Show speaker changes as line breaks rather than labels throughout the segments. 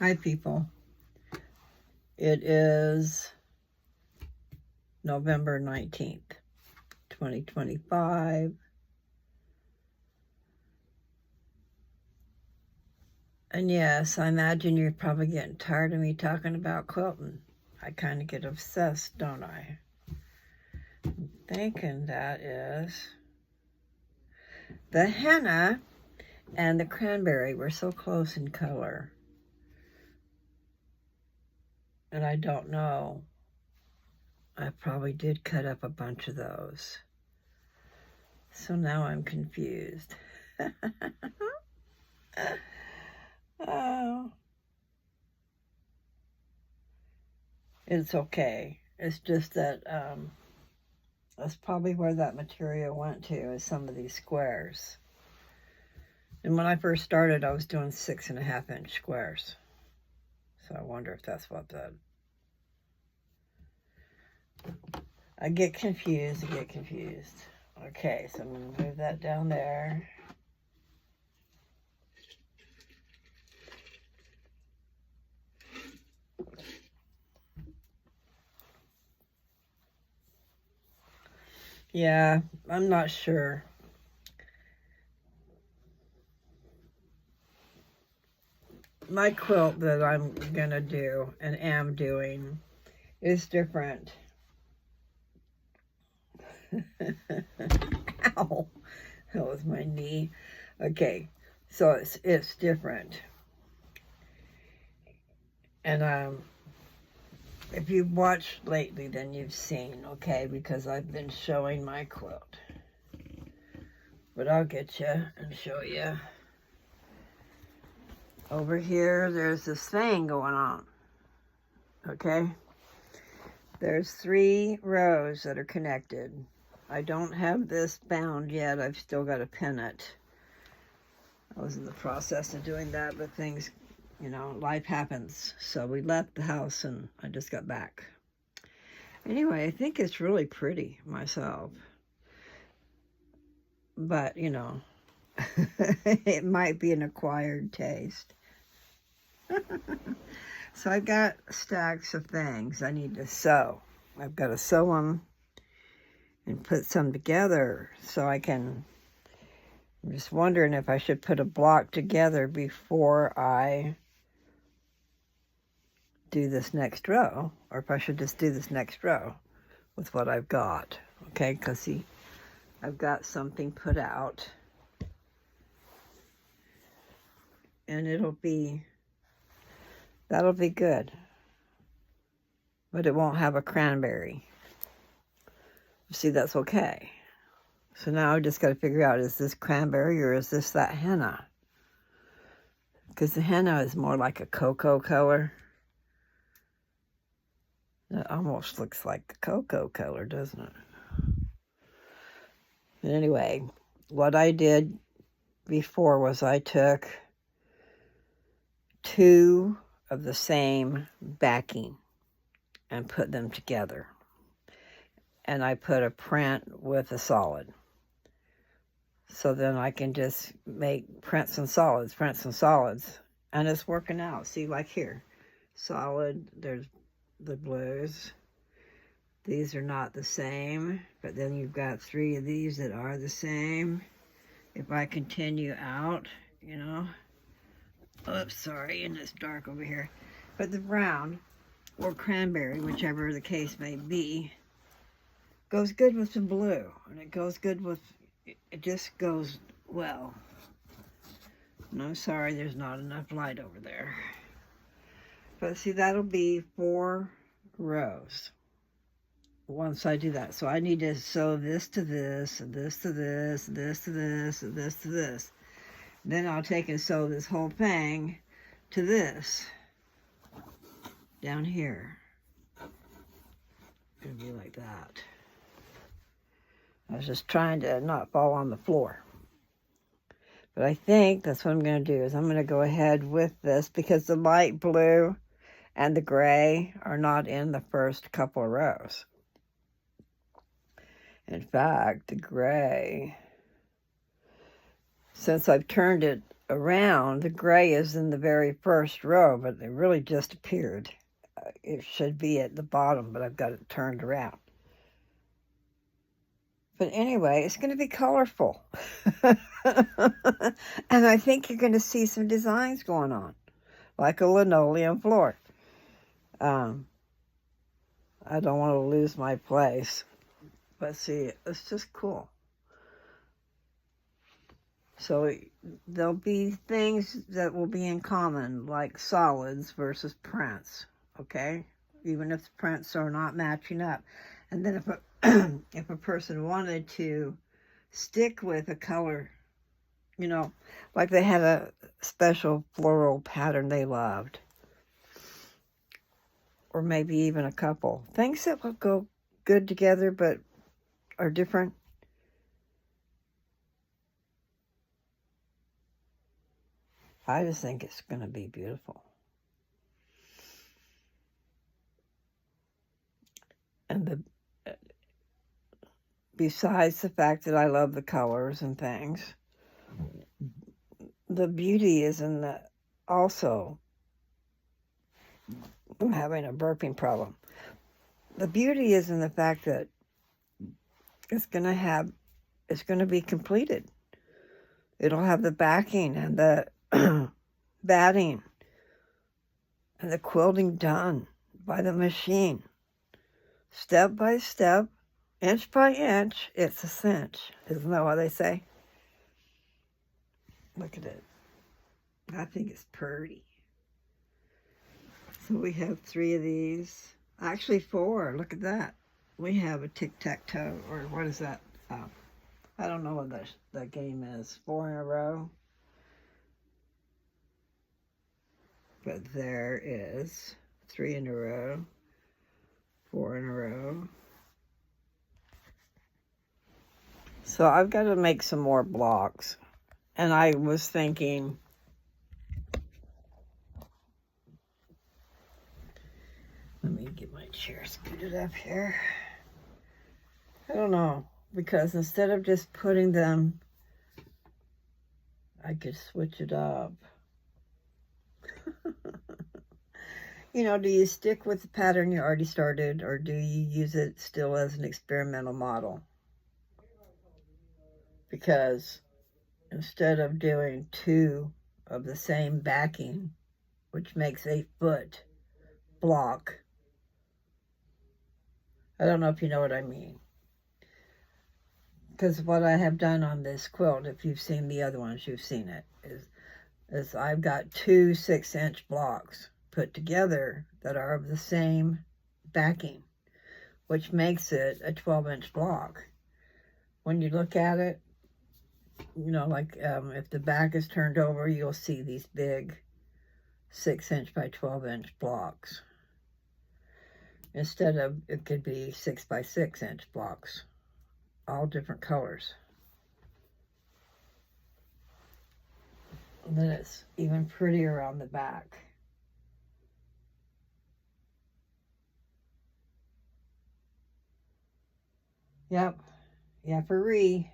Hi, people. It is November 19th, 2025. And yes, I imagine you're probably getting tired of me talking about quilting. I kind of get obsessed, don't I? I'm thinking that is the henna and the cranberry were so close in color. And I don't know. I probably did cut up a bunch of those. So now I'm confused. Oh, it's okay. It's just that that's probably where that material went to, is some of these squares. And when I first started, I was doing 6.5-inch squares. So I wonder if that's what that... I get confused. Okay, so I'm going to move that down there. Yeah, I'm not sure. My quilt that I'm going to do and am doing is different. Ow, that was my knee. Okay, so it's different. And if you've watched lately, then you've seen, okay, because I've been showing my quilt. But I'll get you and show you. Over here, there's this thing going on, okay? There's 3 rows that are connected. I don't have this bound yet. I've still got to pin it. I was in the process of doing that, but things, life happens. So we left the house and I just got back. Anyway, I think it's really pretty myself. But, it might be an acquired taste. So I've got stacks of things I need to sew. I've got to sew them and put some together so I can... I'm just wondering if I should put a block together before I do this next row, or if I should just do this next row with what I've got. Okay, because see, I've got something put out, and that'll be good, but it won't have a cranberry. See, that's okay. So now I just got to figure out, is this cranberry or is this that henna? Because the henna is more like a cocoa color. It almost looks like the cocoa color, doesn't it? But anyway, what I did before was I took 2 of the same backing and put them together. And I put a print with a solid. So then I can just make prints and solids. And it's working out. See, like here, solid, there's the blues. These are not the same, but then you've got 3 of these that are the same. If I continue out, oops, sorry, and it's dark over here. But the brown or cranberry, whichever the case may be, goes good with the blue, and it goes good with, it just goes well. And I'm sorry there's not enough light over there. But see, that'll be 4 rows once I do that. So I need to sew this to this, and this to this, and this to this, and this to this. Then I'll take and sew this whole thing to this down here. It'll be like that. I was just trying to not fall on the floor. But I think that's what I'm going to do, is I'm going to go ahead with this, because the light blue and the gray are not in the first couple of rows. In fact, the gray, since I've turned it around, the gray is in the very first row, but it really just appeared. It should be at the bottom, but I've got it turned around. But anyway, it's going to be colorful. And I think you're going to see some designs going on, like a linoleum floor. I don't want to lose my place. But see, it's just cool. So there'll be things that will be in common, like solids versus prints, okay? Even if the prints are not matching up. And then if a person wanted to stick with a color, you know, like they had a special floral pattern they loved, or maybe even a couple, things that will go good together but are different. I just think it's going to be beautiful. And besides the fact that I love the colors and things, the beauty is in the, also, I'm having a burping problem. The beauty is in the fact that it's going to be completed. It'll have the backing and the batting and the quilting done by the machine. Step by step, inch by inch, it's a cinch. Isn't that what they say? Look at it. I think it's pretty. So we have 3 of these. Actually 4. Look at that. We have a tic-tac-toe, or what is that? I don't know what that game is. 4 in a row. But there is 3 in a row, 4 in a row. So I've got to make some more blocks. And I was thinking, let me get my chair scooted up here. I don't know, because instead of just putting them, I could switch it up. You know, do you stick with the pattern you already started, or do you use it still as an experimental model? Because instead of doing 2 of the same backing, which makes a foot block, I don't know if you know what I mean. Because what I have done on this quilt, if you've seen the other ones, you've seen it, is I've got 2 6-inch blocks put together that are of the same backing, which makes it a 12-inch block. When you look at it, you know, like if the back is turned over, you'll see these big 6-inch by 12-inch blocks. Instead of, it could be 6 by 6-inch blocks, all different colors. And then it's even prettier on the back. Yep, yappery.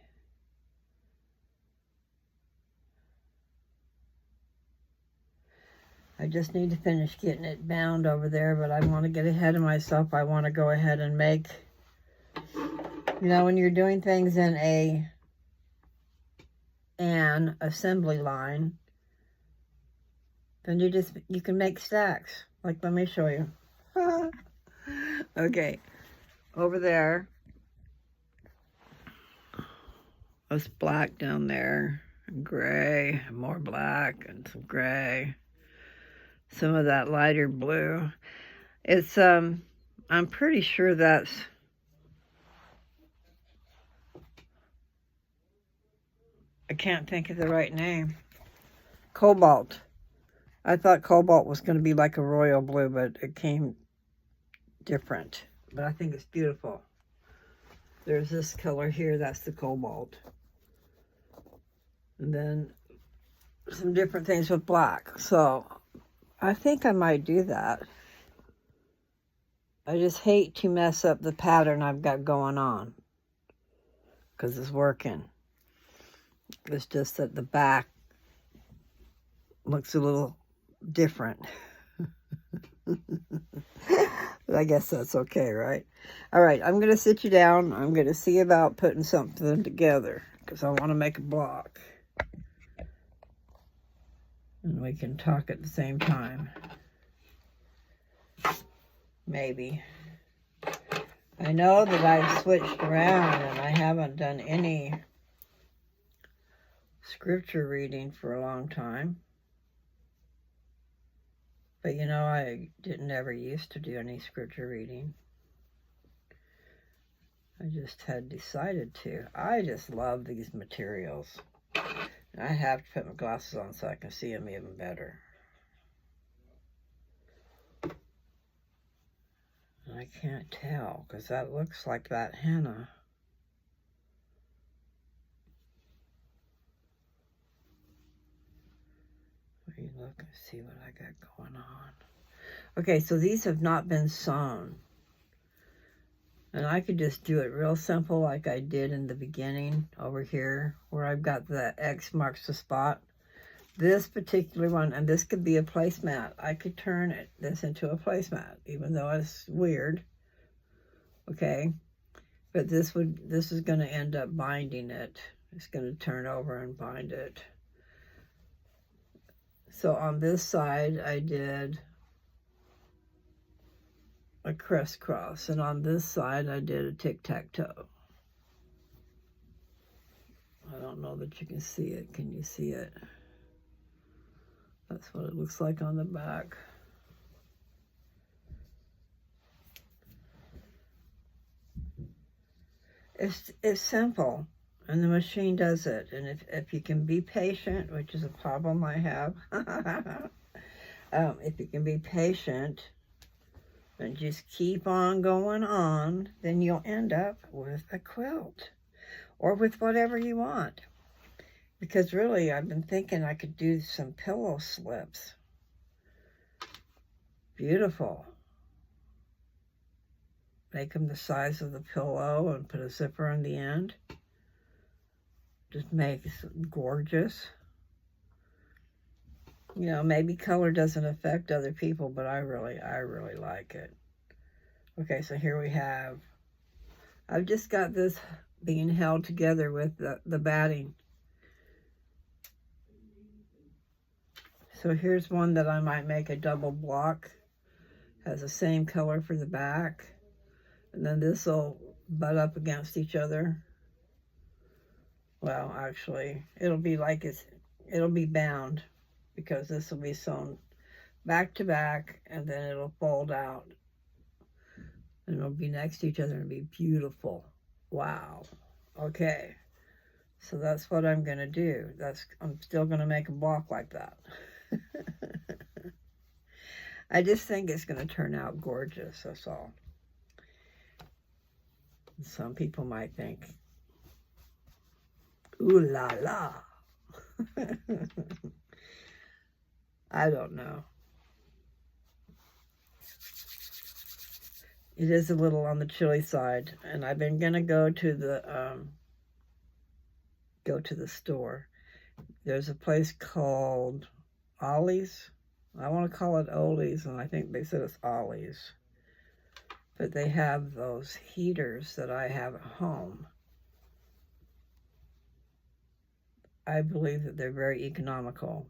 I just need to finish getting it bound over there, but I want to get ahead of myself. I want to go ahead and make, you know, when you're doing things in an assembly line, then you can make stacks. Like, let me show you. Okay, over there, it's black down there, gray, more black, and some gray. Some of that lighter blue. It's, I'm pretty sure that's, I can't think of the right name. Cobalt. I thought cobalt was going to be like a royal blue, but it came different. But I think it's beautiful. There's this color here, that's the cobalt. And then some different things with black. So I think I might do that. I just hate to mess up the pattern I've got going on, because it's working. It's just that the back looks a little different. But I guess that's okay, right? All right, I'm going to sit you down. I'm going to see about putting something together because I want to make a block. And we can talk at the same time. Maybe. I know that I've switched around and I haven't done any scripture reading for a long time. But you know, I didn't ever used to do any scripture reading. I just had decided to. I just love these materials. I have to put my glasses on so I can see them even better. I can't tell because that looks like that henna. Let me look and see what I got going on. Okay, so these have not been sewn. And I could just do it real simple like I did in the beginning over here where I've got the X marks the spot. This particular one, and this could be a placemat. I could turn this into a placemat, even though it's weird. Okay, but this is going to end up binding it. It's going to turn over and bind it. So on this side, I did a crisscross, and on this side, I did a tic-tac-toe. I don't know that you can see it. Can you see it? That's what it looks like on the back. It's simple, and the machine does it. And if you can be patient, which is a problem I have, if you can be patient and just keep on going on, then you'll end up with a quilt or with whatever you want. Because really, I've been thinking I could do some pillow slips. Beautiful. Make them the size of the pillow and put a zipper on the end. Just make it gorgeous. You know, maybe color doesn't affect other people, but I really like it. Okay, so here we have, I've just got this being held together with the batting. So here's one that I might make a double block. Has the same color for the back. And then this will butt up against each other. Well, actually, it'll be like it'll be bound because this will be sewn back to back and then it'll fold out. And it'll be next to each other and be beautiful. Wow. Okay. So that's what I'm going to do. I'm still going to make a block like that. I just think it's going to turn out gorgeous, that's all. Some people might think, ooh la la. I don't know. It is a little on the chilly side, and I've been gonna go to the store. There's a place called Ollie's. I want to call it Ollie's, and I think they said it's Ollie's. But they have those heaters that I have at home. I believe that they're very economical.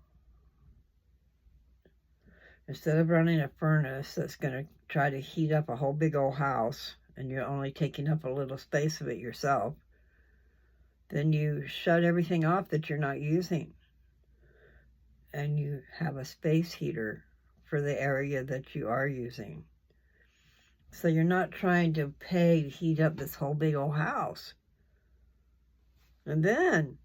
Instead of running a furnace that's going to try to heat up a whole big old house and you're only taking up a little space of it yourself, then you shut everything off that you're not using. And you have a space heater for the area that you are using. So you're not trying to pay to heat up this whole big old house. And then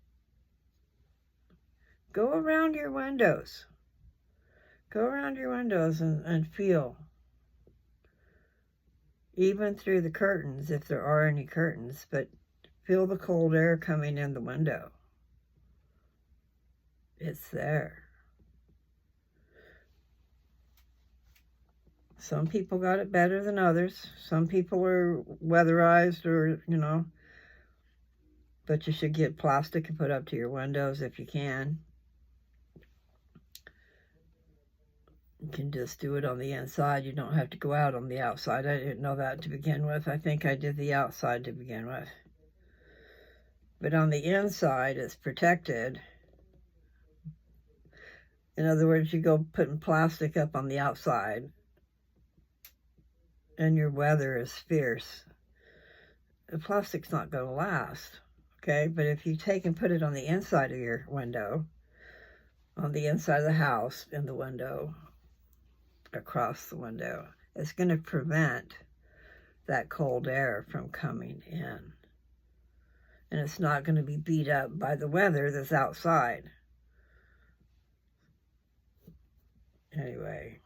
go around your windows. Go around your windows and feel. Even through the curtains, if there are any curtains, but feel the cold air coming in the window. It's there. Some people got it better than others. Some people are weatherized or, you know, but you should get plastic and put up to your windows if you can. You can just do it on the inside. You don't have to go out on the outside. I didn't know that to begin with. I think I did the outside to begin with. But on the inside, it's protected. In other words, you go putting plastic up on the outside, and your weather is fierce. The plastic's not going to last, okay? But if you take and put it on the inside of your window, on the inside of the house, in the window, across the window, it's going to prevent that cold air from coming in. And it's not going to be beat up by the weather that's outside. Anyway,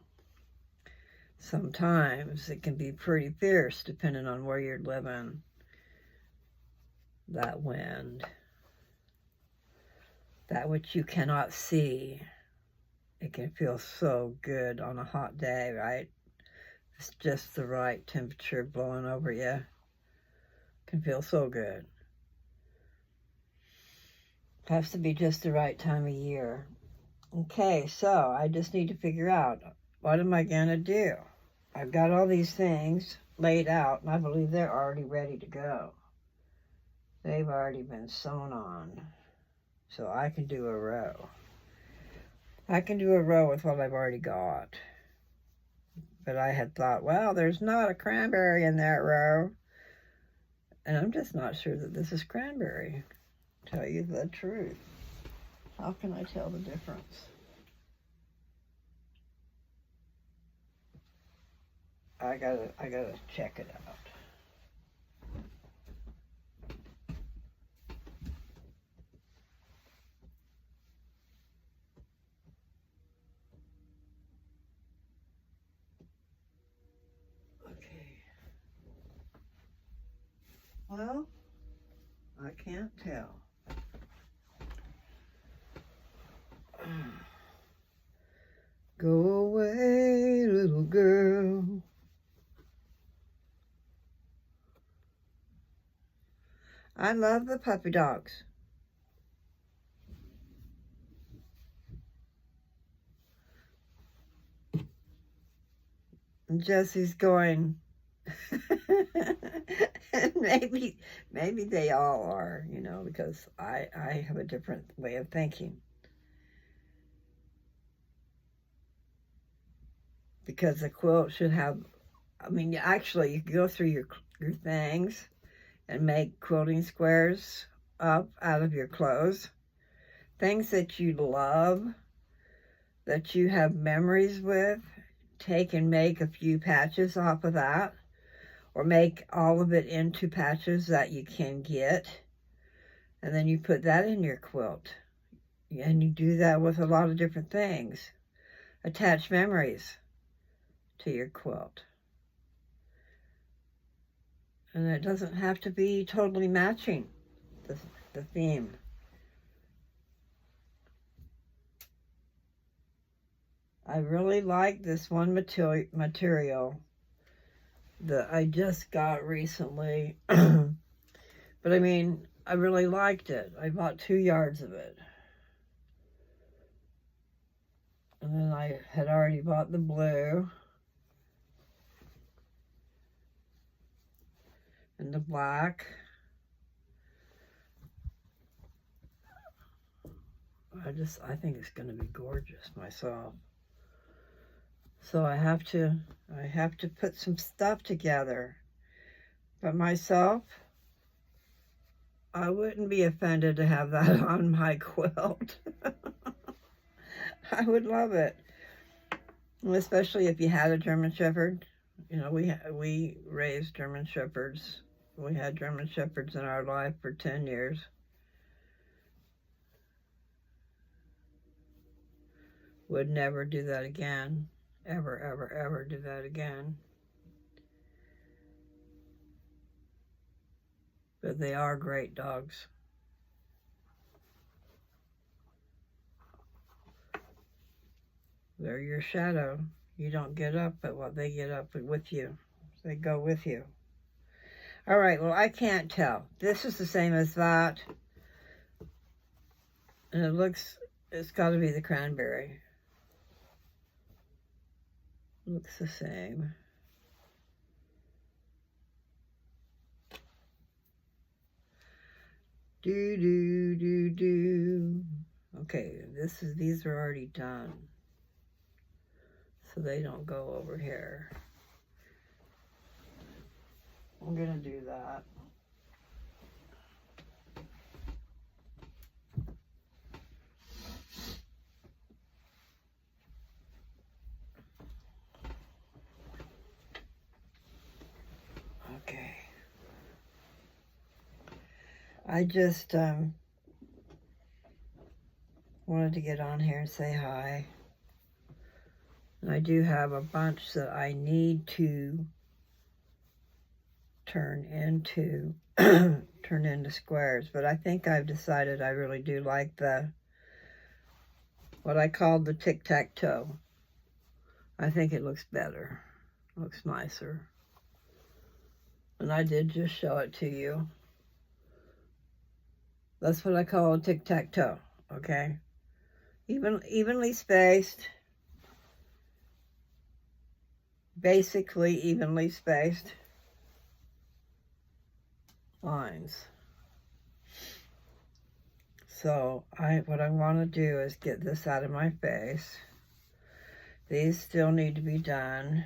sometimes it can be pretty fierce depending on where you're living. That wind, that which you cannot see, it can feel so good on a hot day, right? It's just the right temperature blowing over you. It can feel so good. Has to be just the right time of year. Okay, so I just need to figure out, what am I going to do? I've got all these things laid out, and I believe they're already ready to go. They've already been sewn on, so I can do a row. I can do a row with what I've already got. But I had thought, well, there's not a cranberry in that row. And I'm just not sure that this is cranberry, to tell you the truth. How can I tell the difference? I gotta check it out. Okay. Well, I can't tell. Go away, little girl. I love the puppy dogs. And Jesse's going, and maybe they all are, you know, because I have a different way of thinking. Because the quilt should have, I mean, actually, you can go through your things and make quilting squares up out of your clothes. Things that you love, that you have memories with, take and make a few patches off of that, or make all of it into patches that you can get, and then you put that in your quilt. And you do that with a lot of different things. Attach memories to your quilt. And it doesn't have to be totally matching the theme. I really like this one material that I just got recently. But I mean, I really liked it. I bought 2 yards of it. And then I had already bought the blue and the black. I think it's going to be gorgeous myself. So I have to put some stuff together. But myself, I wouldn't be offended to have that on my quilt. I would love it. Especially if you had a German Shepherd. You know, we raised German Shepherds. We had German Shepherds in our life for 10 years. Would never do that again. Ever, ever, ever do that again. But they are great dogs. They're your shadow. You don't get up at what they get up with you. They go with you. All right, well, I can't tell. This is the same as that. And it's got to be the cranberry. looks the same. Do. Okay, these are already done, so they don't go over here. I'm gonna do that. Okay. I just wanted to get on here and say hi. And I do have a bunch that I need to turn into squares, but I think I've decided I really do like what I called the tic-tac-toe. I think it looks better. It looks nicer. And I did just show it to you. That's what I call a tic-tac-toe, okay? Evenly spaced. Basically evenly spaced lines. So what I want to do is get this out of my face. These still need to be done.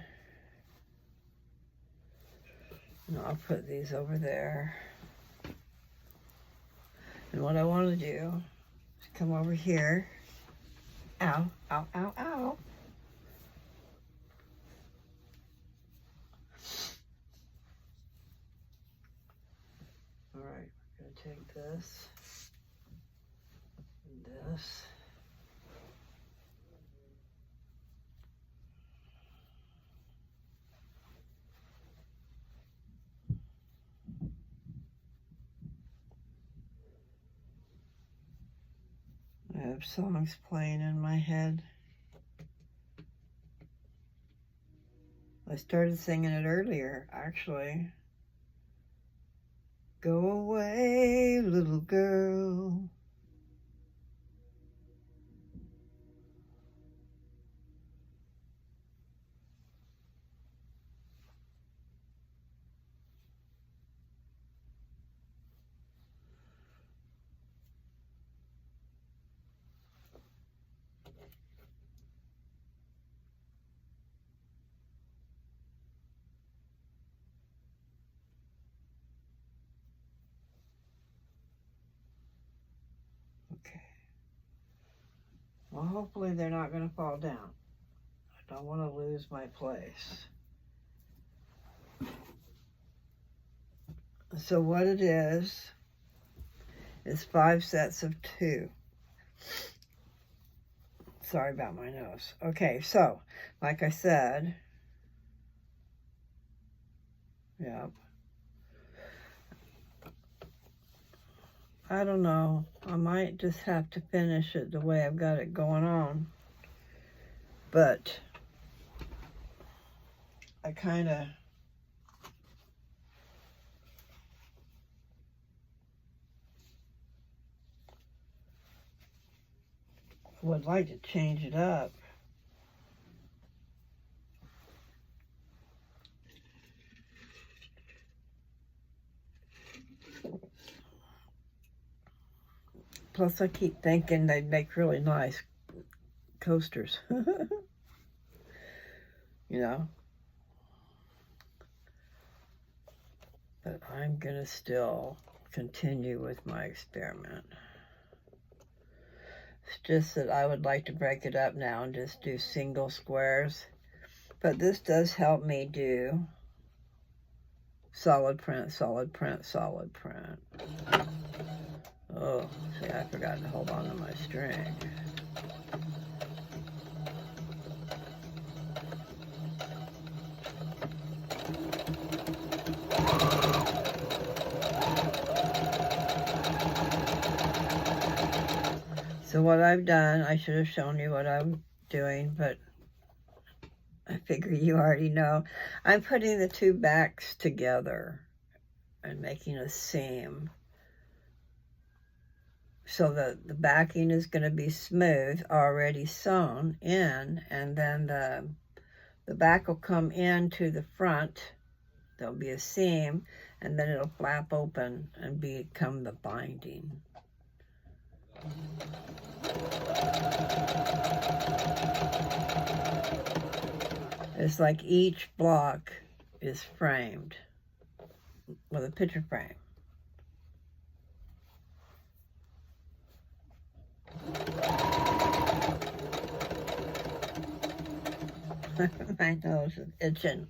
And I'll put these over there. And what I want to do is come over here. Ow, ow, ow, ow. All right, we're going to take this and this. I have songs playing in my head. I started singing it earlier, actually. Go away, little girl. Okay. Well, hopefully they're not going to fall down. I don't want to lose my place. So what it is 5 sets of 2. Sorry about my nose. Okay, so, like I said, yep. I don't know. I might just have to finish it the way I've got it going on. But I kind of would like to change it up. Plus, I keep thinking they'd make really nice coasters. You know? But I'm going to still continue with my experiment. It's just that I would like to break it up now and just do single squares. But this does help me do solid print, solid print, solid print. Oh, see, I forgot to hold on to my string. So what I've done, I should have shown you what I'm doing, but I figure you already know. I'm putting the 2 backs together and making a seam. So that the backing is going to be smooth, already sewn in, and then the The back will come into the front. There'll be a seam, and then it'll flap open and become the binding. It's like each block is framed with a picture frame. My nose is itching.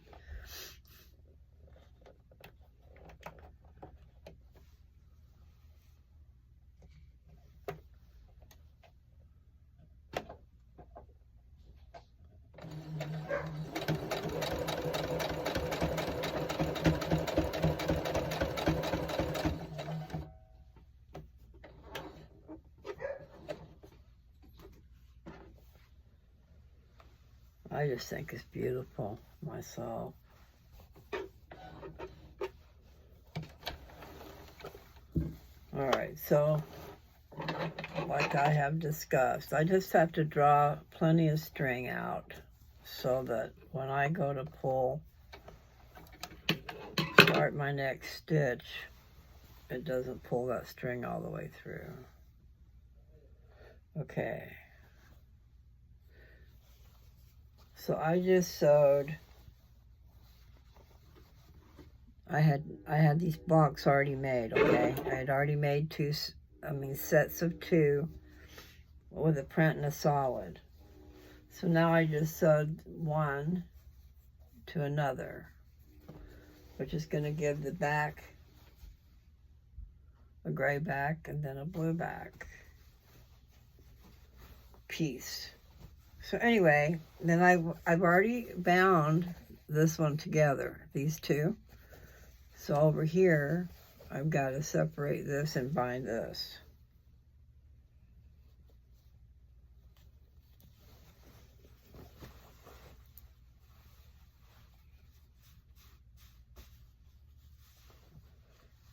I just think it's beautiful myself. All right, so like I have discussed, I just have to draw plenty of string out so that when I go to start my next stitch, it doesn't pull that string all the way through. Okay. So I just sewed, I had these blocks already made, okay? I had already made sets of 2 with a print and a solid. So now I just sewed one to another, which is going to give the back a gray back and then a blue back piece. So anyway, then I've already bound this one together, these two. So over here, I've got to separate this and bind this.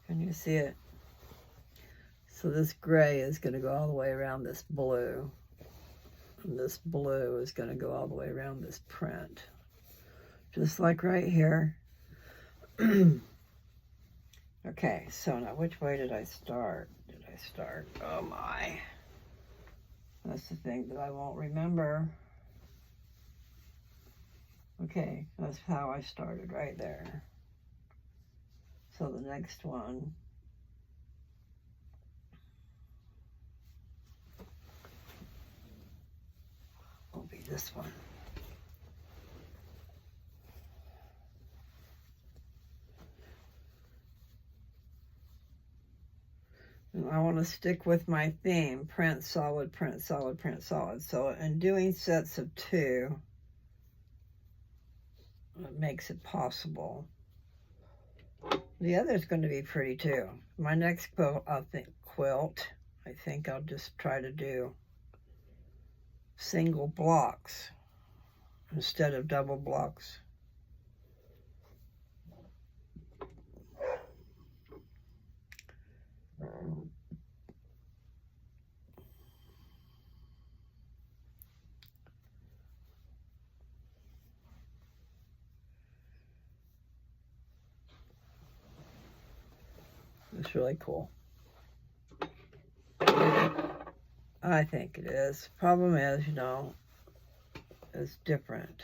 Can you see it? So this gray is going to go all the way around this blue. And this blue is going to go all the way around this print. Just like right here. Okay, so now which way did I start? Oh my. That's the thing that I won't remember. Okay, that's how I started, right there. So the next one will be this one. And I want to stick with my theme, print, solid, print, solid, print, solid. So in doing sets of 2, it makes it possible. The other is going to be pretty too. My next quilt, I think I'll just try to do single blocks instead of double blocks. It's really cool. I think it is. Problem is, you know, it's different.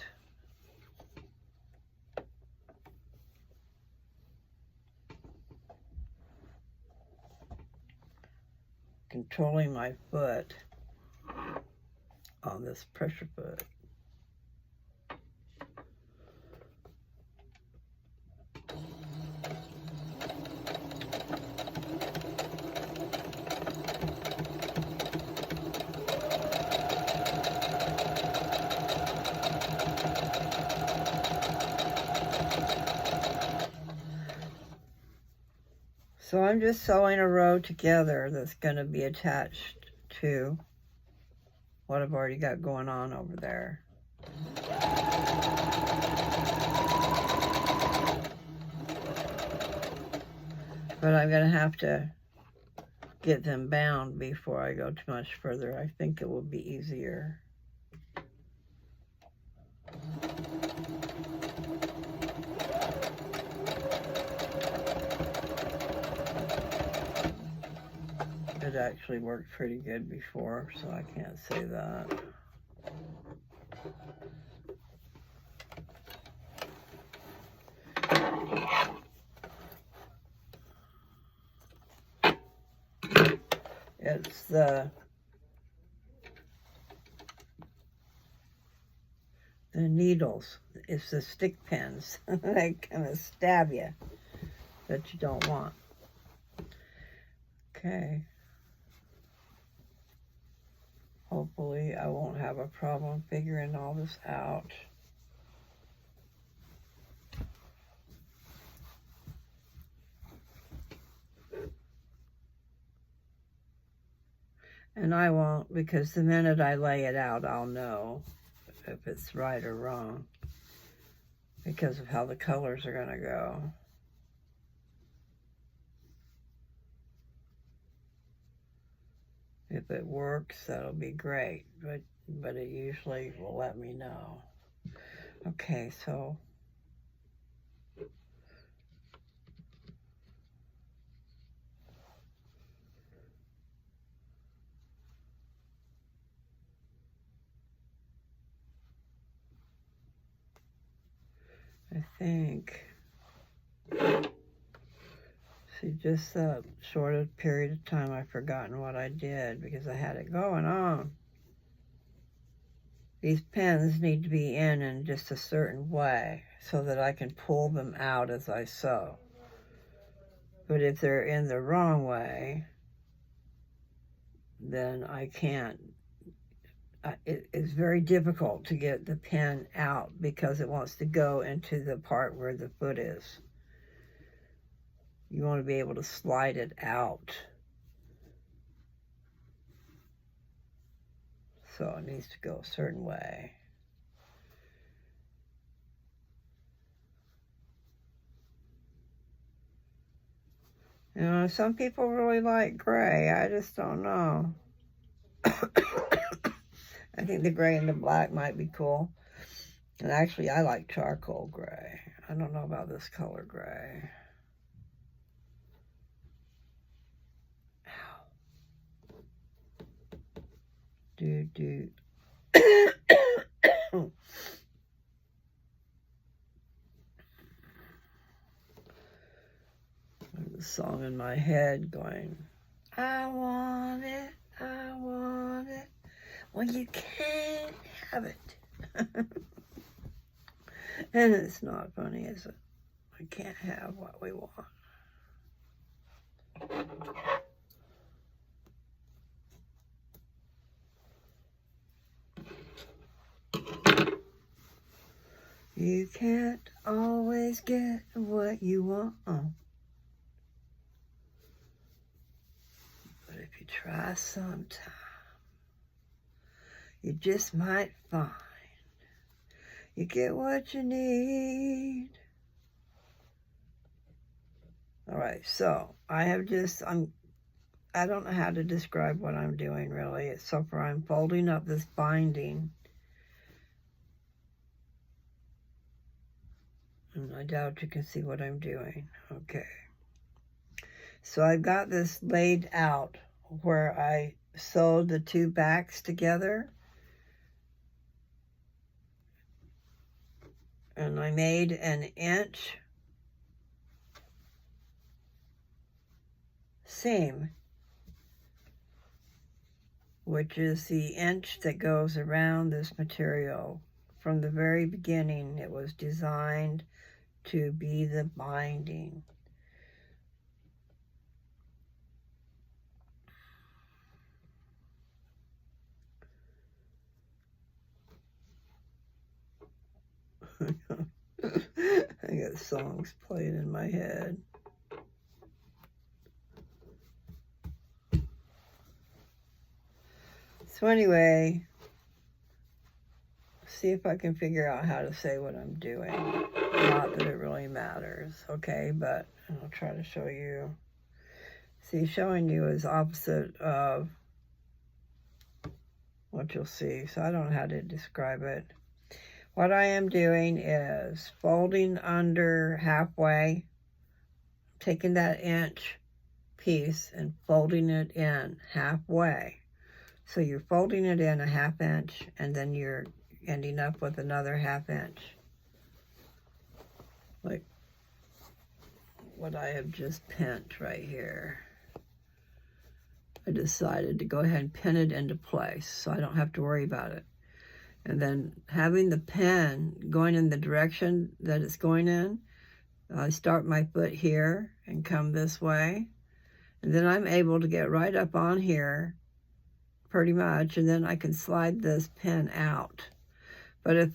Controlling my foot on this pressure foot. So I'm just sewing a row together that's going to be attached to what I've already got going on over there. But I'm going to have to get them bound before I go too much further. I think it will be easier. actually worked pretty good before, so I can't say that. It's the needles. It's the stick pins. They kind of stab you that you don't want. Okay. Hopefully I won't have a problem figuring all this out. And I won't, because the minute I lay it out, I'll know if it's right or wrong, because of how the colors are going to go. If it works, that'll be great, but it usually will let me know. Okay, so I think, see, just that short period of time, I've forgotten what I did because I had it going on. These pens need to be in just a certain way so that I can pull them out as I sew. But if they're in the wrong way, then I can't. It's very difficult to get the pen out because it wants to go into the part where the foot is. You want to be able to slide it out. So it needs to go a certain way. You know, some people really like gray. I just don't know. I think the gray and the black might be cool. And actually, I like charcoal gray. I don't know about this color gray. Do. The song in my head going, I want it, I want it. Well, you can't have it. And it's not funny, is it? We can't have what we want. You can't always get what you want. But if you try sometime, you just might find you get what you need. All right, so I don't know how to describe what I'm doing really, except for I'm folding up this binding. And I doubt you can see what I'm doing. Okay. So I've got this laid out where I sewed the two backs together. And I made an inch seam, which is the inch that goes around this material. From the very beginning, it was designed to be the binding. I got songs playing in my head. So anyway, see if I can figure out how to say what I'm doing. Not that it really matters, okay? But I'll try to show you. See, showing you is opposite of what you'll see. So I don't know how to describe it. What I am doing is folding under halfway, taking that inch piece and folding it in halfway. So you're folding it in a 1/2 inch, and then you're ending up with another 1/2 inch. Like what I have just pinned right here. I decided to go ahead and pin it into place so I don't have to worry about it. And then having the pin going in the direction that it's going in, I start my foot here and come this way. And then I'm able to get right up on here pretty much, and then I can slide this pin out. But if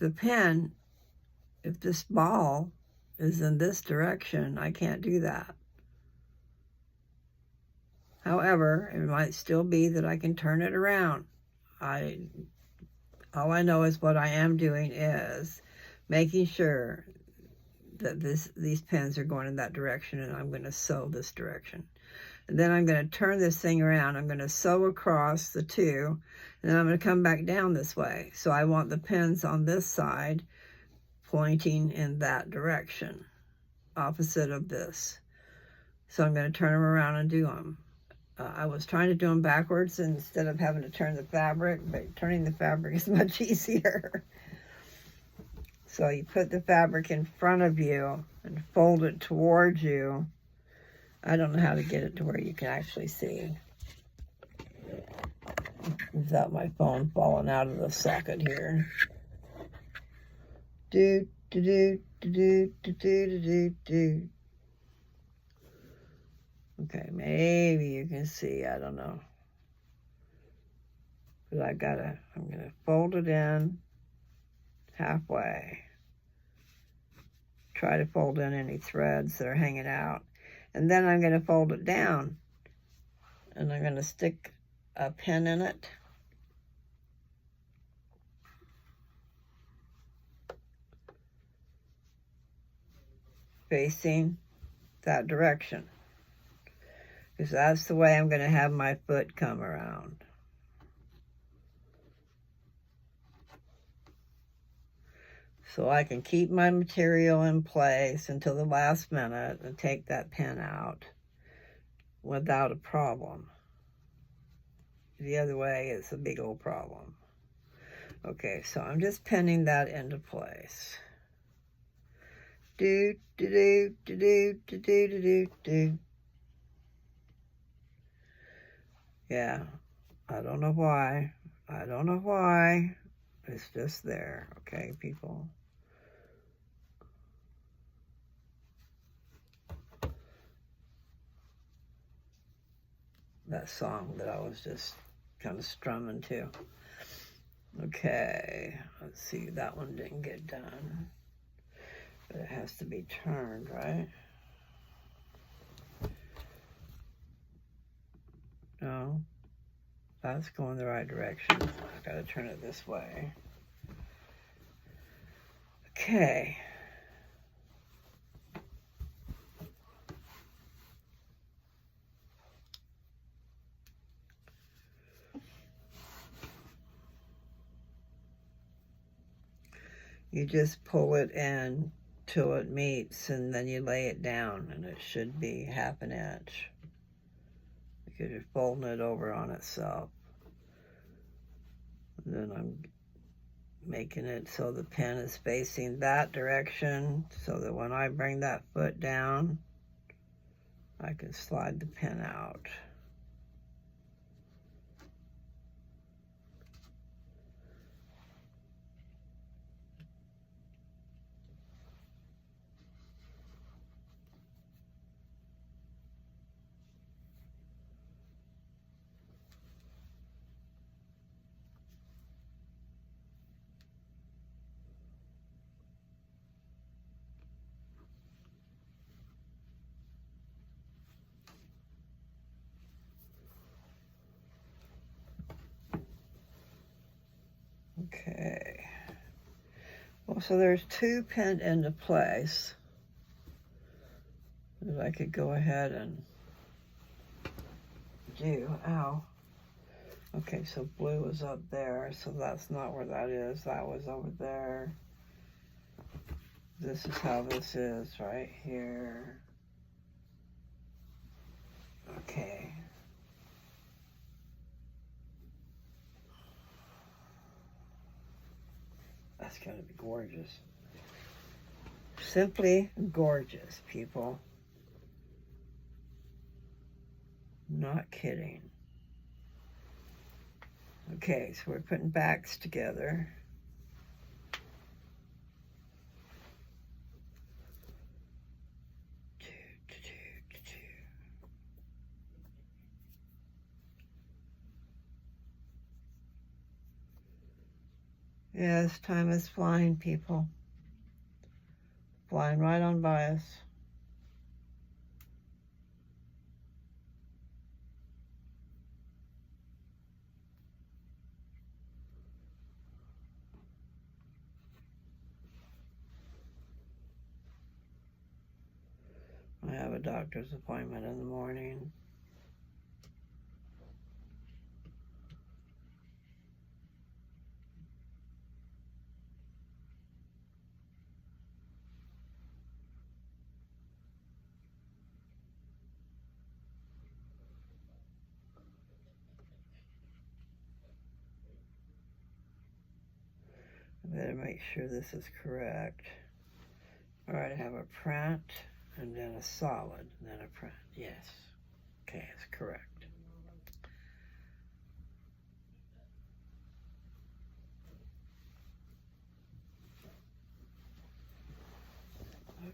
this ball is in this direction, I can't do that. However, it might still be that I can turn it around. All I know is what I am doing is making sure that these pins are going in that direction, and I'm going to sew this direction. And then I'm going to turn this thing around. I'm going to sew across the two, and then I'm going to come back down this way. So I want the pins on this side pointing in that direction, opposite of this. So I'm going to turn them around and do them. I was trying to do them backwards instead of having to turn the fabric, but turning the fabric is much easier. So you put the fabric in front of you and fold it towards you. I don't know how to get it to where you can actually see. Without my phone falling out of the socket here. Do, do, do, do, do, do, do, do, do. Okay, maybe you can see, I don't know. But I'm gonna fold it in halfway. Try to fold in any threads that are hanging out. And then I'm gonna fold it down. And I'm gonna stick a pin in it. Facing that direction. Because that's the way I'm going to have my foot come around. So I can keep my material in place until the last minute and take that pin out without a problem. The other way is a big old problem. Okay, so I'm just pinning that into place. Do, do, do, do, do, do, do, do, do. Yeah, I don't know why. I don't know why. It's just there, okay, people? That song that I was just kind of strumming to. Okay, let's see, that one didn't get done. But it has to be turned, right? No, that's going the right direction. I gotta turn it this way. Okay. You just pull it in till it meets, and then you lay it down, and it should be 1/2 inch. Because you're folding it over on itself. And then I'm making it so the pin is facing that direction, so that when I bring that foot down, I can slide the pin out. Okay. Well, so there's 2 pinned into place that I could go ahead and do. Ow. Okay, so blue is up there, so that's not where that is. That was over there. This is how this is right here. Okay. That's going to be gorgeous. Simply gorgeous, people. Not kidding. Okay, so we're putting backs together. Yes, time is flying, people. Flying right on by us. I have a doctor's appointment in the morning. I better make sure this is correct. All right, I have a print, and then a solid, and then a print. Yes. Okay, it's correct.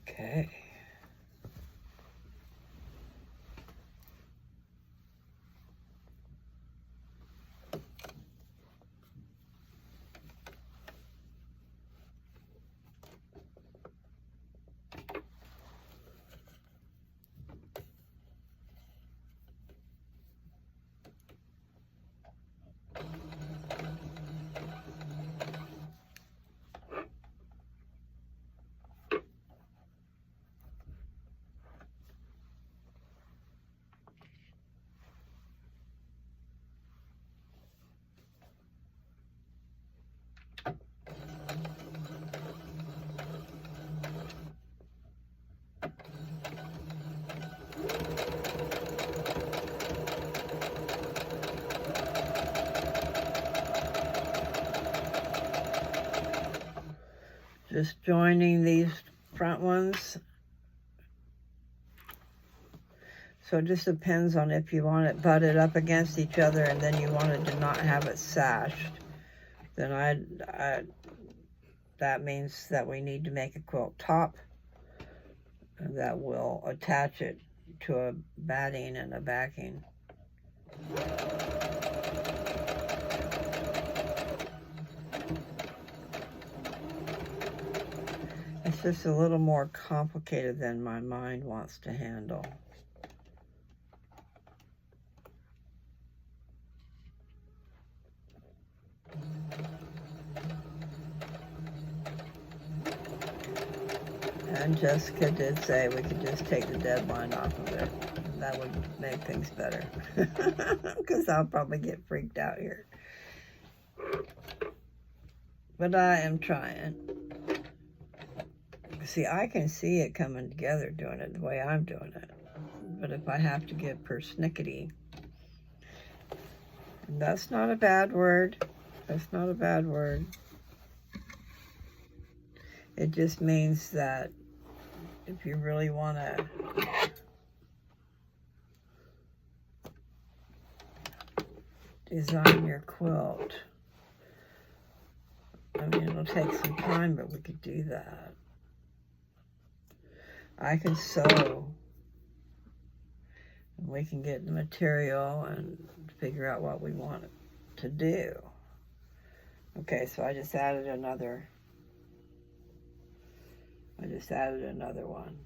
Okay. Just joining these front ones. So it just depends on if you want it butted up against each other and then you wanted to not have it sashed. Then that means that we need to make a quilt top that will attach it to a batting and a backing. It's just a little more complicated than my mind wants to handle. And Jessica did say we could just take the deadline off of it. That would make things better. Because I'll probably get freaked out here. But I am trying. See, I can see it coming together doing it the way I'm doing it. But if I have to get persnickety, and that's not a bad word. That's not a bad word. It just means that if you really want to design your quilt, I mean, it'll take some time, but we could do that. I can sew. And we can get the material and figure out what we want to do. Okay, so I just added another one.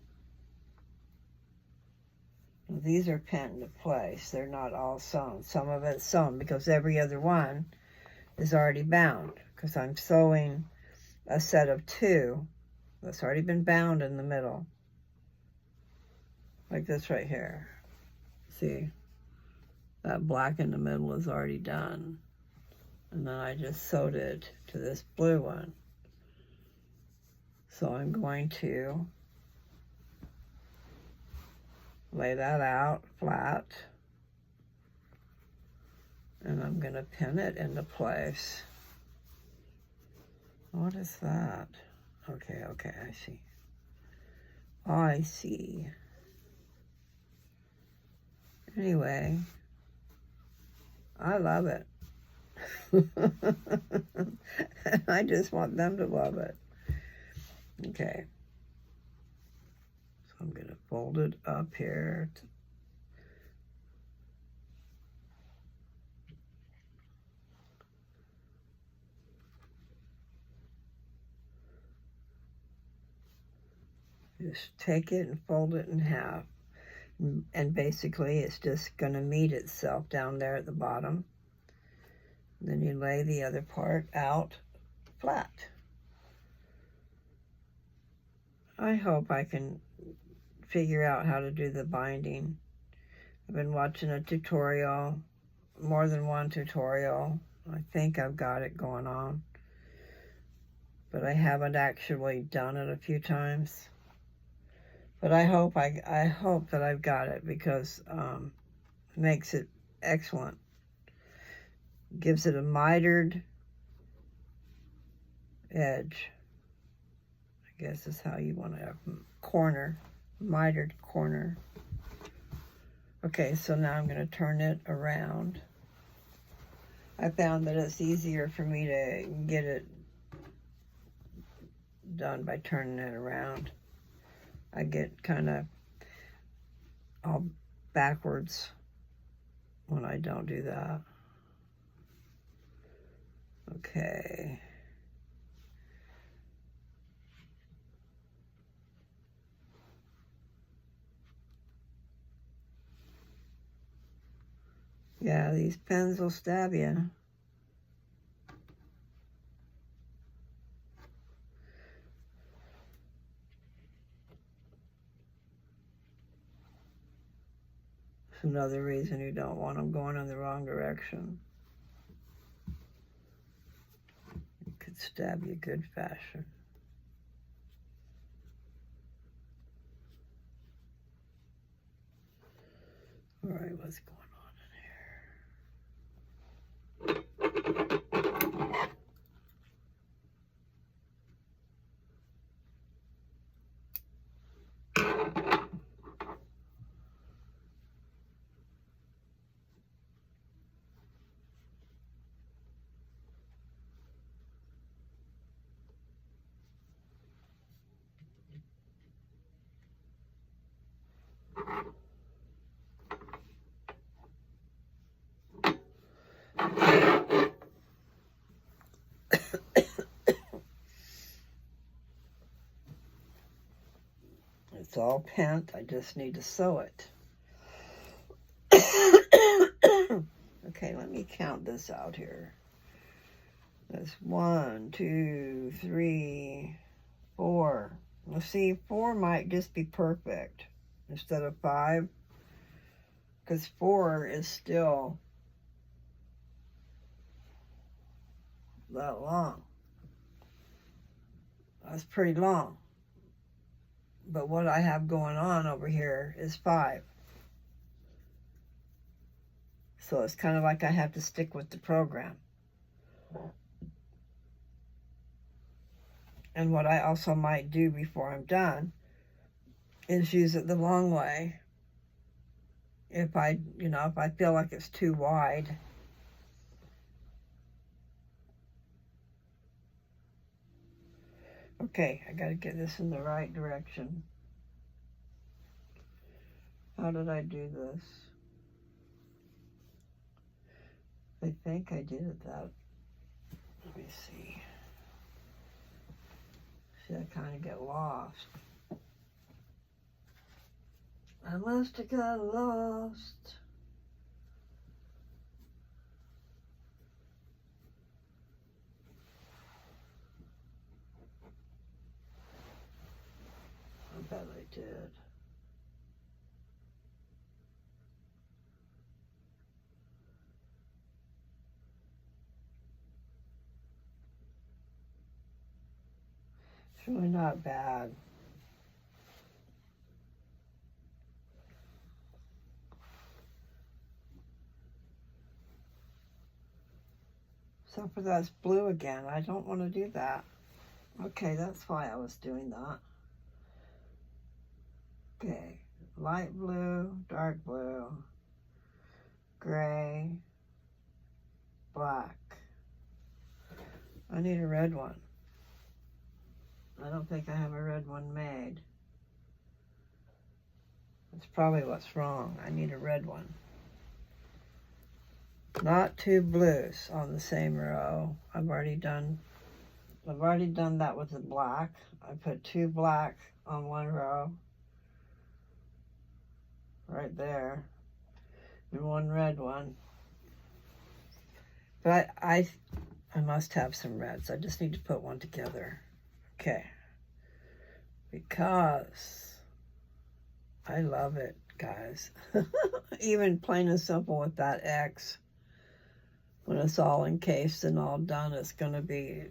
These are pinned into place. They're not all sewn. Some of it's sewn because every other one is already bound. Because I'm sewing a set of 2 that's already been bound in the middle. Like this right here. See? That black in the middle is already done. And then I just sewed it to this blue one. So I'm going to lay that out flat, and I'm going to pin it into place. What is that? Okay, I see. I see. Anyway, I love it. I just want them to love it. Okay. So I'm going to fold it up here. Just take it and fold it in half. And basically it's just going to meet itself down there at the bottom. Then you lay the other part out flat. I hope I can figure out how to do the binding. I've been watching a tutorial, more than one tutorial. I think I've got it going on, but I haven't actually done it a few times. But I hope that I've got it, because it makes it excellent. Gives it a mitered edge. I guess is how you want to have corner, mitered corner. Okay, so now I'm going to turn it around. I found that it's easier for me to get it done by turning it around. I get kind of all backwards when I don't do that. Okay. Yeah, these pens will stab you. It's another reason you don't want them going in the wrong direction. It could stab you good fashion. All right, what's going on in here? It's all pent. I just need to sew it. Okay, let me count this out here. That's 1, 2, 3, 4. Let's see, 4 might just be perfect instead of 5, because 4 is still that long. That's pretty long. But what I have going on over here is 5. So it's kind of like I have to stick with the program. And what I also might do before I'm done is use it the long way. If I feel like it's too wide. Okay, I gotta get this in the right direction. How did I do this? I think I did it that. Let me see. See, I kind of get lost. I must have got lost. I bet I did. It's really not bad. So for that's blue again. I don't want to do that. Okay, that's why I was doing that. Okay, light blue, dark blue, gray, black. I need a red one. I don't think I have a red one made. That's probably what's wrong. I need a red one. Not two blues on the same row. I've already done that with the black. I put two black on one row, right there, and one red one. But I must have some reds. I just need to put one together. Okay. Because I love it, guys. Even plain and simple with that X. When it's all encased and all done, it's going to be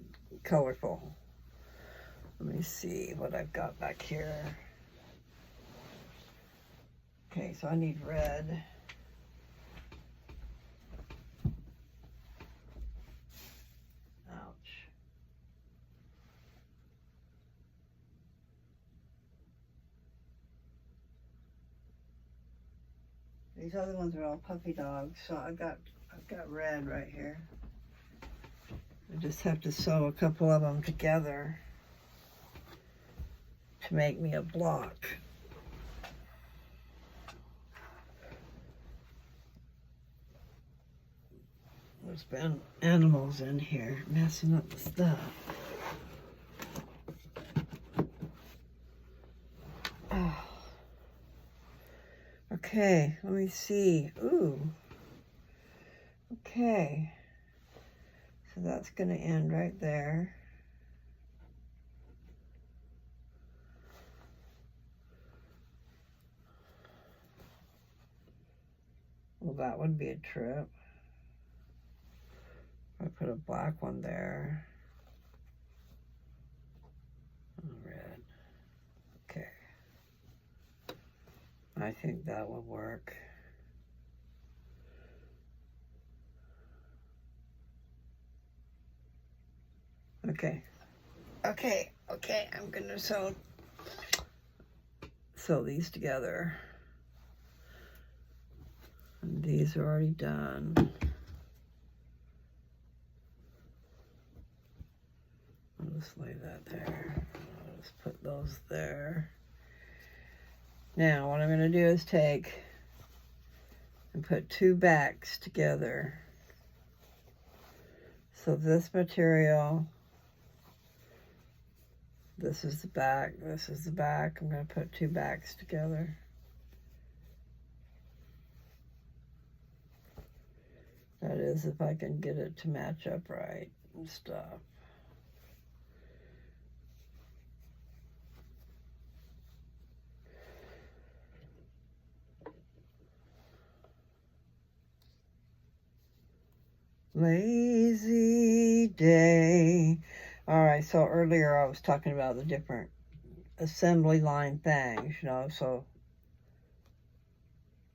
colorful. Let me see what I've got back here. Okay, so I need red. Ouch. These other ones are all puppy dogs, so I've got red right here. I just have to sew a couple of them together to make me a block. There's been animals in here messing up the stuff. Oh. Okay, let me see. Ooh. Okay. So that's going to end right there. Well, that would be a trip. I put a black one there. Red. Okay. I think that will work. Okay. Okay. I'm gonna sew these together. And these are already done. I'll just lay that there. I'll just put those there. Now, what I'm gonna do is take and put two backs together. So this material, this is the back, this is the back. I'm going to put two backs together. That is, if I can get it to match up right and stuff. Lazy day. All right, so earlier I was talking about the different assembly line things, you know, so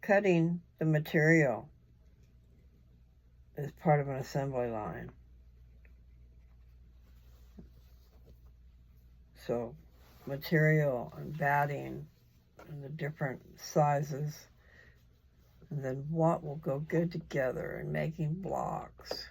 cutting the material is part of an assembly line. So material and batting and the different sizes, and then what will go good together in making blocks.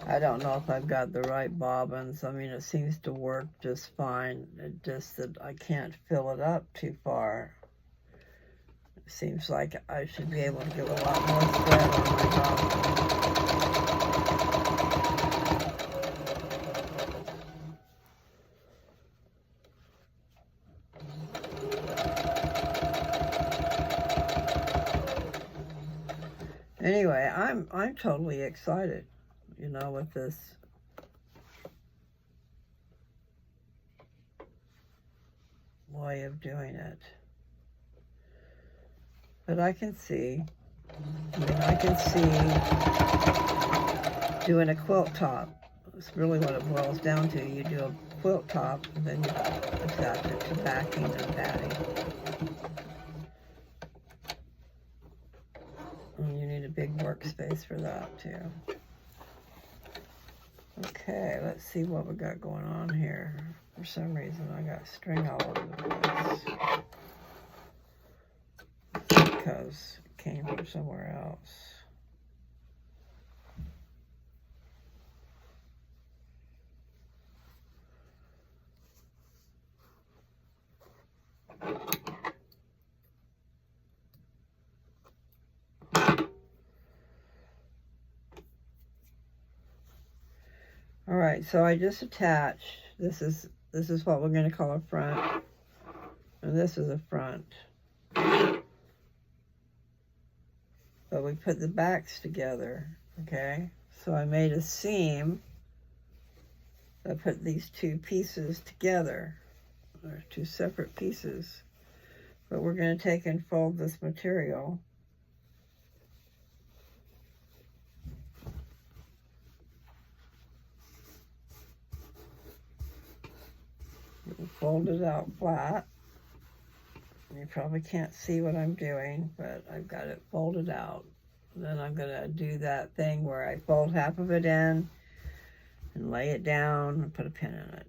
I don't know if I've got the right bobbins. I mean, it seems to work just fine. It just that I can't fill it up too far. It seems like I should be able to get a lot more thread on my bobbin. Anyway, I'm totally excited, you know, with this. Way of doing it. But I can see And then I can see doing a quilt top. That's really what it boils down to. You do a quilt top, and then you attach it to backing and padding. And you need a big workspace for that too. Okay, let's see what we got going on here. For some reason, I got string all over the place. Because it came from somewhere else. All right, so I just attached. This is what we're going to call a front, and this is a front. But we put the backs together, okay? So I made a seam. I put these two pieces together. They're two separate pieces. But we're going to take and fold this material. Fold it out flat. You probably can't see what I'm doing, but I've got it folded out. Then I'm going to do that thing where I fold half of it in and lay it down and put a pin in it.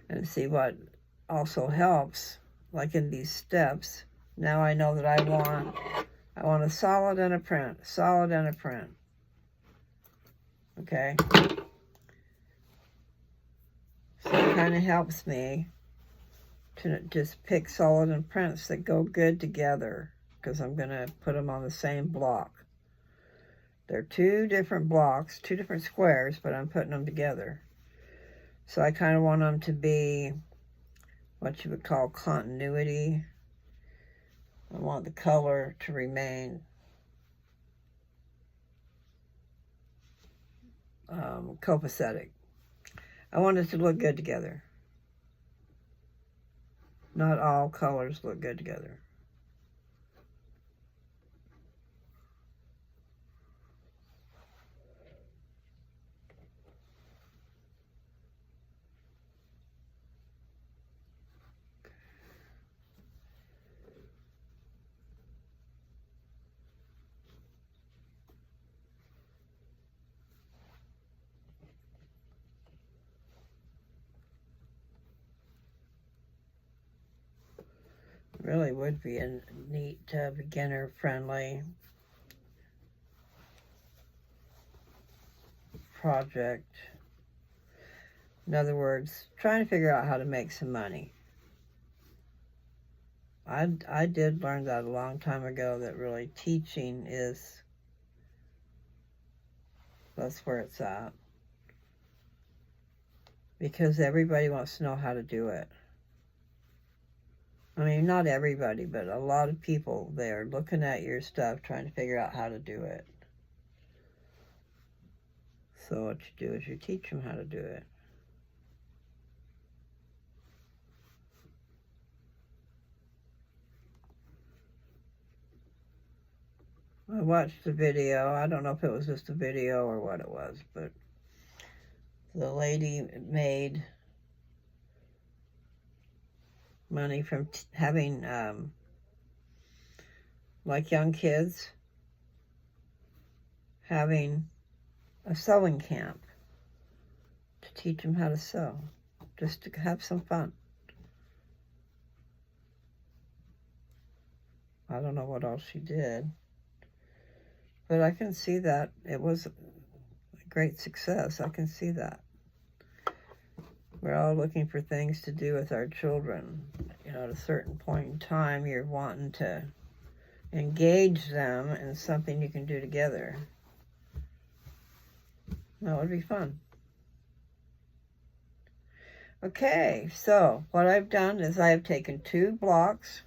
And see what also helps, like in these steps, now I know that I want a solid and a print, solid and a print. Okay? So it kind of helps me to just pick solid and prints that go good together, because I'm going to put them on the same block. They're two different blocks, two different squares, but I'm putting them together. So I kind of want them to be what you would call continuity. I want the color to remain copacetic. I want it to look good together. Not all colors look good together. Really would be a neat beginner-friendly project. In other words, trying to figure out how to make some money. I did learn that a long time ago, that really teaching that's where it's at. Because everybody wants to know how to do it. I mean, not everybody, but a lot of people, they're looking at your stuff trying to figure out how to do it. So what you do is you teach them how to do it. I watched the video. I don't know if it was just a video or what it was, but the lady made money from having, like young kids, having a sewing camp to teach them how to sew, just to have some fun. I don't know what else she did, but I can see that it was a great success. I can see that. We're all looking for things to do with our children. You know, at a certain point in time, you're wanting to engage them in something you can do together. That would be fun. Okay, so what I've done is I have taken two blocks,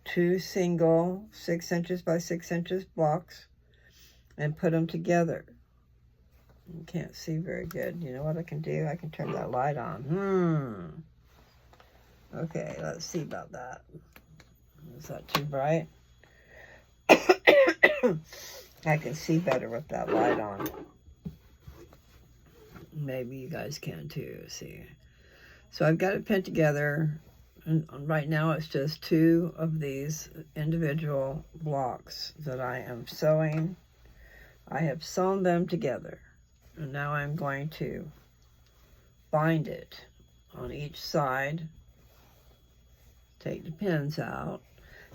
two single 6 inches by 6 inches blocks, and put them together. You can't see very good. You know what I can do? I can turn that light on. Okay, let's see about that. Is that too bright? I can see better with that light on. Maybe you guys can too, see. So I've got it pinned together, and right now it's just 2 of these individual blocks that I am sewing. I have sewn them together, and now I'm going to bind it on each side. Take the pins out.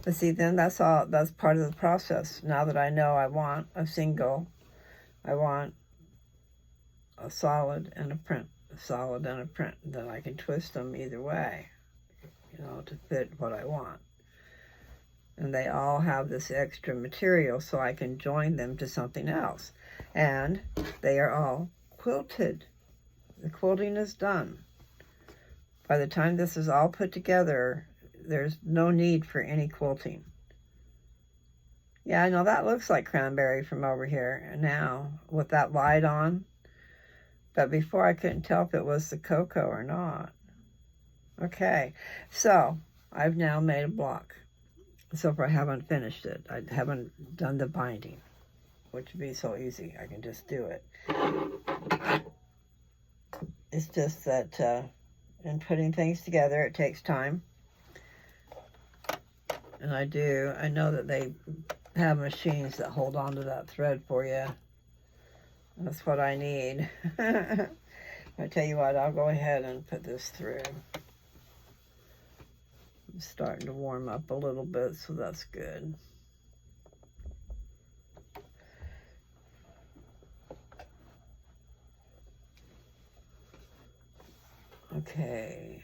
But see, then that's part of the process. Now that I know I want a single, I want a solid and a print, a solid and a print. Then I can twist them either way, you know, to fit what I want. And they all have this extra material, so I can join them to something else. And they are all quilted. The quilting is done. By the time this is all put together, there's no need for any quilting. Yeah, I know that looks like cranberry from over here now with that light on. But before I couldn't tell if it was the cocoa or not. Okay, so I've now made a block. So far I haven't finished it. I haven't done the binding, which would be so easy. I can just do it. It's just that in putting things together, it takes time. And I know that they have machines that hold on to that thread for you. That's what I need. I tell you what, I'll go ahead and put this through. It's starting to warm up a little bit, so that's good. Okay.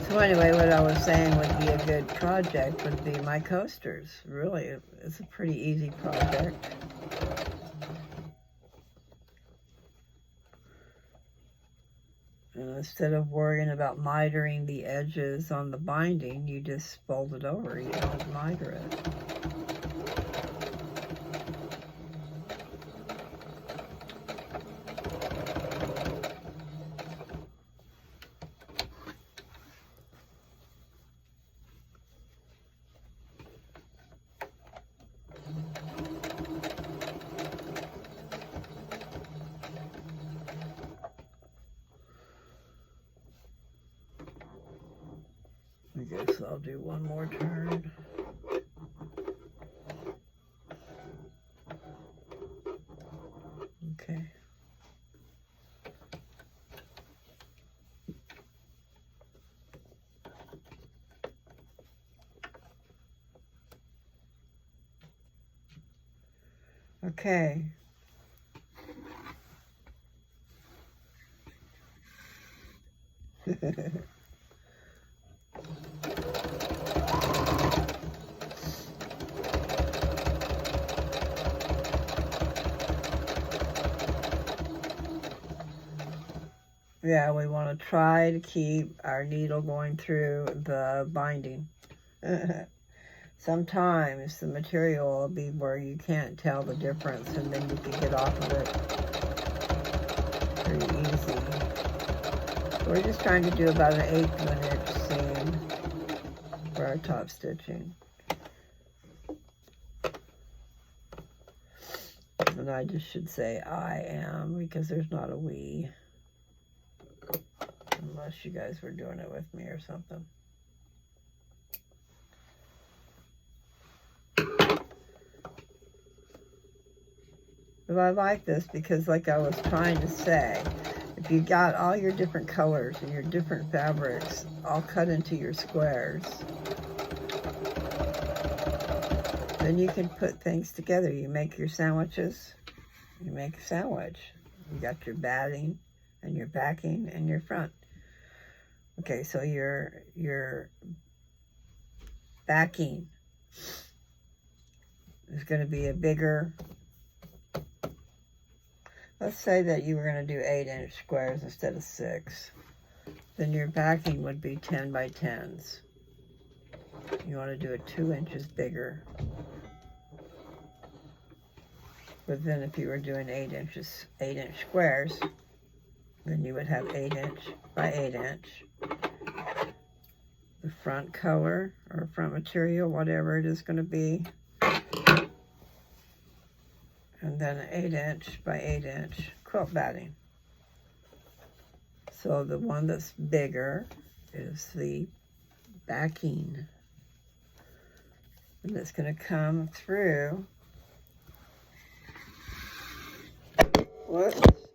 So anyway, what I was saying would be a good project would be my coasters. Really, it's a pretty easy project. And instead of worrying about mitering the edges on the binding, you just fold it over. You don't miter it. I guess I'll do one more turn. Okay. Okay. Yeah, we want to try to keep our needle going through the binding. Sometimes the material will be where you can't tell the difference, and then you can get off of it pretty easy. We're just trying to do about an 1/8 of an inch seam for our top stitching. And I just should say I am, because there's not a we. Unless you guys were doing it with me or something. But I like this because, like I was trying to say, if you got all your different colors and your different fabrics all cut into your squares, then you can put things together. You make your sandwiches, you make a sandwich. You got your batting and your backing and your front. Okay, so your backing is going to be a bigger, let's say that you were going to do 8-inch squares instead of 6. Then your backing would be 10 by 10s. You want to do it 2 inches bigger. But then if you were doing 8-inch squares, then you would have 8-inch by 8-inch. The front color or front material, whatever it is going to be. And then an 8-inch by 8-inch quilt batting. So the one that's bigger is the backing. And it's going to come through. Whoops.